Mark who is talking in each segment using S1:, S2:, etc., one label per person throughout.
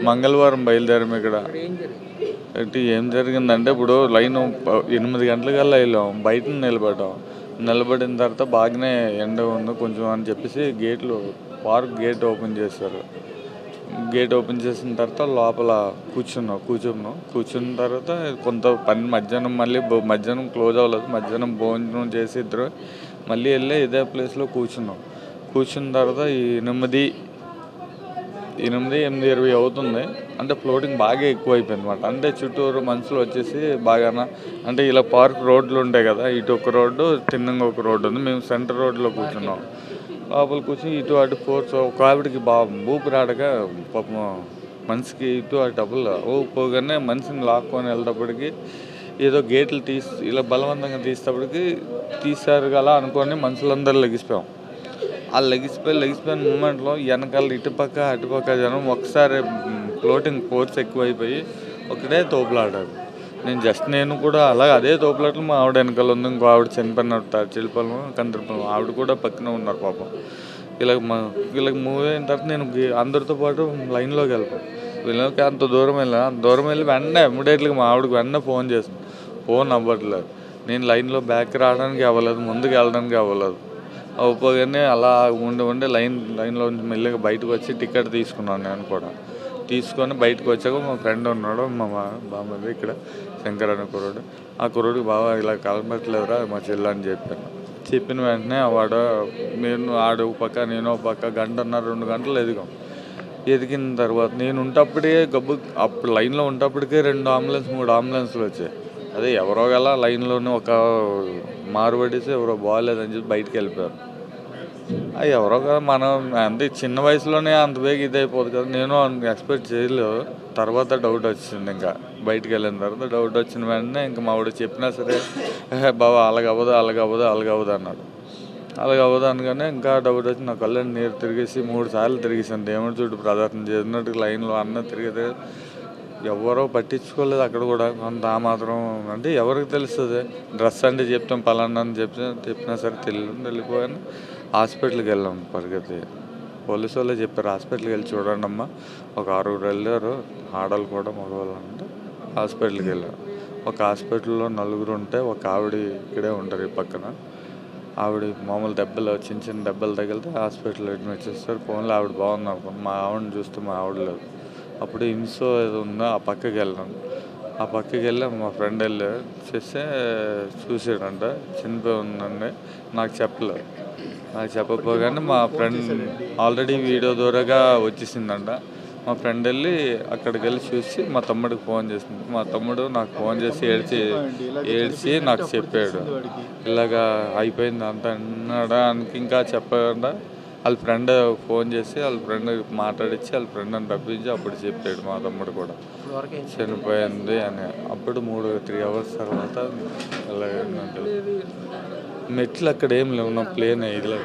S1: మంగళవారం బయలుదేరాము ఇక్కడ. అంటే ఏం జరిగిందంటే ఇప్పుడు లైన్ 8 గంటలకల్లా వెళ్ళాం, బయట నిలబడ్డాం. నిలబడిన తర్వాత బాగానే ఎండ ఉంది కొంచెం అని చెప్పేసి పార్క్ గేట్ ఓపెన్ చేశారు. గేట్ ఓపెన్ చేసిన తర్వాత లోపల కూర్చున్న తర్వాత కొంత పని మధ్యాహ్నం మధ్యాహ్నం క్లోజ్ అవ్వలేదు. మధ్యాహ్నం భోజనం చేసి ఇద్దరు మళ్ళీ వెళ్ళి ఇదే ప్లేస్లో కూర్చున్న తర్వాత 8:20 అవుతుంది. అంటే ఫ్లోటింగ్ బాగా ఎక్కువ అయిపోయింది అనమాట. అంటే చుట్టూరు మనుషులు వచ్చేసి బాగా అంటే ఇలా పార్క్ రోడ్లు ఉంటాయి కదా, ఇటు ఒక రోడ్డు తిన్నంగా ఒక రోడ్డు ఉంది. మేము సెంటర్ రోడ్లో కూర్చున్నాం. లోపల కూర్చొని ఇటు అటు ఫోర్స్ ఒక ఆవిడకి ఊపిరాడక పాపం మనిషికి ఇటు అటు డబ్బులు పోగానే మనిషిని లాక్కొని వెళ్ళేటప్పటికి ఏదో గేట్లు ఇలా బలవంతంగా తీసారు కదా అనుకొని మనుషులందరూ లెగిసిపోయాం. ఆ లెగిసిపోయిన మూమెంట్లో వెనకాల ఇటుపక్క అటుపక్క జనం ఒకసారి ఫ్లోటింగ్ ఫోర్స్ ఎక్కువైపోయి ఒకటే తోపులాడారు. నేను కూడా అదే తోపులాటలు మా ఆవిడ వెనకాల ఉంది. ఇంకో ఆవిడ చనిపోయినట్టు చెల్లిపల్లం కందిరిపల్లం ఆవిడ కూడా పక్కన ఉన్నారు పాపం. వీళ్ళకి మూవ్ అయిన తర్వాత నేను అందరితో పాటు లైన్లోకి వెళ్ళిపోయాను. అంత దూరం వెళ్ళి వెంటనే ఇమ్మీడియట్గా మా ఆవిడకి వెంటనే ఫోన్ చేసాను. ఫోన్ అవ్వట్లేదు. నేను లైన్లో బ్యాక్ రావడానికి అవ్వలేదు, ముందుకు వెళ్ళడానికి అవ్వలేదు. అవ్వగానే అలా ఉండి లైన్లో మెల్లిగా బయటకు వచ్చి టికెట్ తీసుకున్నాను. నేను కూడా తీసుకొని బయటకు వచ్చాక మా ఫ్రెండ్ ఉన్నాడు, మా బామ్మది ఇక్కడ శంకర్ అనే కుర్రాడు. ఆ కుర్రాడికి బాగా ఇలా కలపట్లేదురా మా చెల్లి అని చెప్పిన వెంటనే ఆడు ఒక పక్క నేను ఒక పక్క 2 గంటలు ఎదిగిన తర్వాత నేను ఉంటప్పుడే అప్పుడు లైన్లో ఉంటప్పటికే 3 అంబులెన్స్లు వచ్చాయి. అదే ఎవరో గల లైన్లోనే ఒక మారుబడిసి ఎవరో బాగాలేదని చెప్పి బయటికి వెళ్ళిపోయారు. ఎవరో కదా మనం అంటే చిన్న వయసులోనే అంత బేగ ఇదైపోదు కదా, నేను ఎక్స్పెక్ట్ చేయలేదు. తర్వాత డౌట్ వచ్చింది. ఇంకా బయటికి వెళ్ళిన తర్వాత డౌట్ వచ్చిన వెంటనే ఇంకా మా వాడు చెప్పినా సరే బాబా అలాగవ్వదు అన్నాడు. అలాగవ్వదు అనగానే ఇంకా డౌట్ వచ్చి నా కళ్ళని నీరు తిరిగేసి 3 సార్లు తిరిగేసాను. దేవుడి చుట్టూ ప్రదర్శన చేసినట్టు లైన్లో తిరిగితే ఎవరో పట్టించుకోలేదు. అక్కడ కూడా కొంత ఆ మాత్రం అంటే ఎవరికి తెలుస్తుంది. డ్రెస్ అంటే చెప్తాం పలానా అని చెప్పినా సరే వెళ్ళిపోయాను. హాస్పిటల్కి వెళ్ళాం పరిగెత్తి. పోలీసు వాళ్ళే చెప్పారు హాస్పిటల్కి వెళ్ళి చూడండి అమ్మా, ఒక 6 వెళ్ళారు, ఆడవాళ్ళు కూడా మగవాళ్ళు అంటే హాస్పిటల్కి వెళ్ళారు. ఒక హాస్పిటల్లో 4 ఉంటే ఒక ఆవిడ ఇక్కడే ఉంటారు ఈ పక్కన. ఆవిడ మామూలు చిన్న దెబ్బలు తగిలితే హాస్పిటల్లో అడ్మిట్ చేస్తారు. ఫోన్లో ఆవిడ బాగున్నారు. మా ఆవిడని చూస్తే మా ఆవిడ లేదు. అప్పుడు ఇన్సో ఏదో ఉందో ఆ పక్కకి వెళ్ళాను. ఆ పక్కకి వెళ్ళి మా ఫ్రెండ్ చేస్తే చూసాడంట చనిపోయి ఉందండి. నాకు చెప్పకపోగానే మా ఫ్రెండ్ ఆల్రెడీ వీడియో ద్వారాగా వచ్చేసిందంట. మా ఫ్రెండ్ అక్కడికి వెళ్ళి చూసి మా తమ్ముడికి ఫోన్ చేసింది. మా తమ్ముడు నాకు ఫోన్ చేసి ఏడ్చి నాకు చెప్పాడు. ఇలాగా అయిపోయింది అంత అన్నాడా అని ఇంకా చెప్పకుండా వాళ్ళ ఫ్రెండ్ ఫోన్ చేసి వాళ్ళ ఫ్రెండ్ మాట్లాడించి వాళ్ళ ఫ్రెండ్ని రప్పించి అప్పుడు చెప్పాడు మా తమ్ముడు కూడా చనిపోయింది అని. అప్పుడు 3-3 అవర్స్ తర్వాత ఇలాగంటే మెట్లు అక్కడ ఏం లేవు, నా ప్లేన్ ఇలా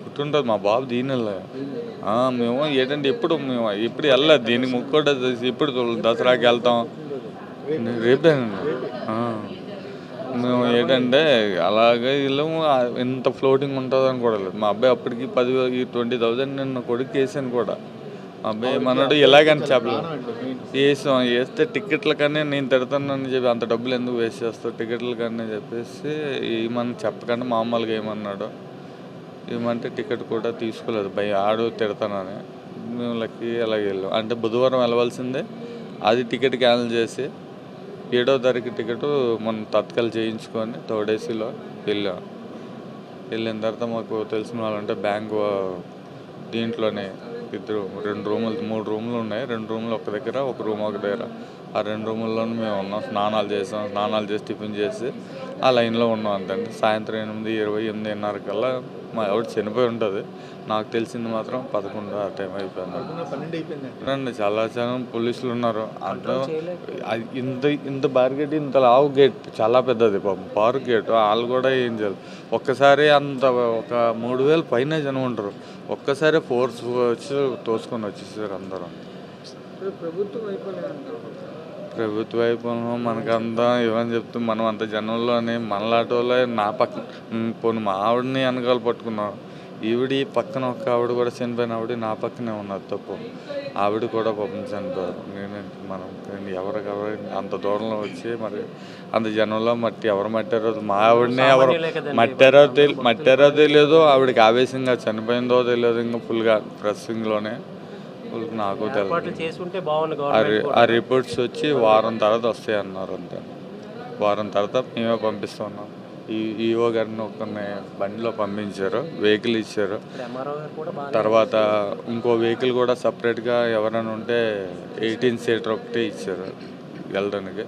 S1: పుట్టుండదు మా బాబు దీనిలో మేము ఏంటంటే ఎప్పుడు వెళ్ళలేదు దీనికి ముక్కోట. ఇప్పుడు దసరాకి వెళ్తాం, రేపేనండి. మేము ఏంటంటే అలాగే వెళ్ళాము. ఎంత ఫ్లోటింగ్ ఉంటుందని కూడా లేదు. మా అబ్బాయి అప్పటికి 20,000 నిన్న కొడుకు వేసాను కూడా. మా అబ్బాయి మనడు ఎలాగని చెప్పలేదు. వేస్తే టికెట్ల కన్నా నేను తిడతానని చెప్పి అంత డబ్బులు ఎందుకు వేస్ట్ చేస్తావు టికెట్ల కన్నా చెప్పేసి ఏమని చెప్పకుండా మామూలుగా ఏమన్నాడు. ఏమంటే టికెట్ కూడా తీసుకోలేదు ఆడు తిడతానని. మేము లక్కీ అలాగే వెళ్ళాం. అంటే బుధవారం వెళ్ళవలసిందే, అది టికెట్ క్యాన్సిల్ చేసి 7వ తారీఖు టికెట్ మనం తత్కాల్ చేయించుకొని 3rd ACలో వెళ్ళిన తర్వాత మాకు తెలిసిన వాళ్ళు అంటే బ్యాంకు దీంట్లోనే 3 రూములు ఉన్నాయి. 2 రూములు ఒక దగ్గర, ఒక రూమ్ ఒక దగ్గర. ఆ 2 రూముల్లోనూ మేము ఉన్నాం. స్నానాలు చేసి టిఫిన్ చేసి ఆ లైన్లో ఉన్నాం అంతండి. సాయంత్రం 8:20, 8:30 కల్లా మా ఆవిడ చనిపోయి ఉంటుంది. నాకు తెలిసింది మాత్రం 11 ఆ టైం అయిపోయింది. చాలా పోలీసులు ఉన్నారు. అంతా ఇంత బార్గేట్, ఇంత లావు గేట్, చాలా పెద్దది పార్క్ గేట్. వాళ్ళు కూడా ఏం చేయాలి. ఒక్కసారి ఒక 3,000 పైన జనం ఉంటారు. ఒక్కసారి ఫోర్స్ వచ్చి తోసుకొని వచ్చేసారు అందరూ. ప్రభుత్వ వైపును మనకంతా ఏమని చెప్తే మనం అంత జనంలోని మనలాంటి వాళ్ళే నా పక్కన పోనీ మా ఆవిడని వెనకాల పట్టుకున్నాం. ఈవిడి పక్కన ఒక ఆవిడ కూడా చనిపోయిన ఆవిడ నా పక్కనే ఉన్నది తప్పు. ఆవిడ కూడా పాపం చనిపోయారు. నేనేంటి మనం ఎవరికెవరు అంత దూరంలో వచ్చి మరి అంత జనంలో ఎవరు మట్టారో మా ఆవిడనే ఎవరు మట్టారో తెలియదు. ఆవిడకి ఆవేశంగా చనిపోయిందో తెలియదు. ఇంకా ఫుల్గా ప్రెస్సింగ్లోనే నాకు తెలియదు. ఆ రిపోర్ట్స్ వచ్చి వారం తర్వాత వస్తాయి అన్నారు. అంతే వారం తర్వాత మేమే పంపిస్తున్నాం. ఈఓ గారిని ఒకరిని బండిలో పంపించారు, వెహికల్ ఇచ్చారు. తర్వాత ఇంకో వెహికల్ కూడా సపరేట్గా ఎవరైనా ఉంటే 18 సీటర్ ఒకటి ఇచ్చారు వెళ్ళడానికి.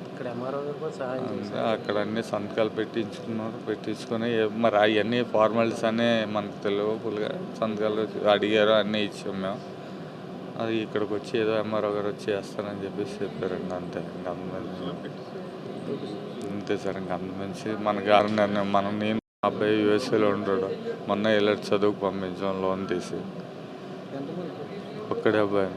S1: అక్కడ అన్ని సంతకాలు పెట్టించుకొని మరి అవన్నీ ఫార్మాలిటీస్ అన్నీ మనకు తెలియవు. ఫుల్గా సంతకాలు అడిగారు, అన్నీ ఇచ్చాం మేము. అది ఇక్కడికి వచ్చి ఏదో ఎంఆర్ఓ గారు వచ్చి చేస్తానని చెప్పేసి చెప్పారండి. అంతే ఇంకా అంతే సార్. ఇంకా అంతమించి నేను అబ్బాయి యూఎస్ఏలో ఉంటాడు. మొన్న వెళ్ళాడు చదువుకు పంపించాం లోన్ తీసి. ఒక్కడే అబ్బాయి.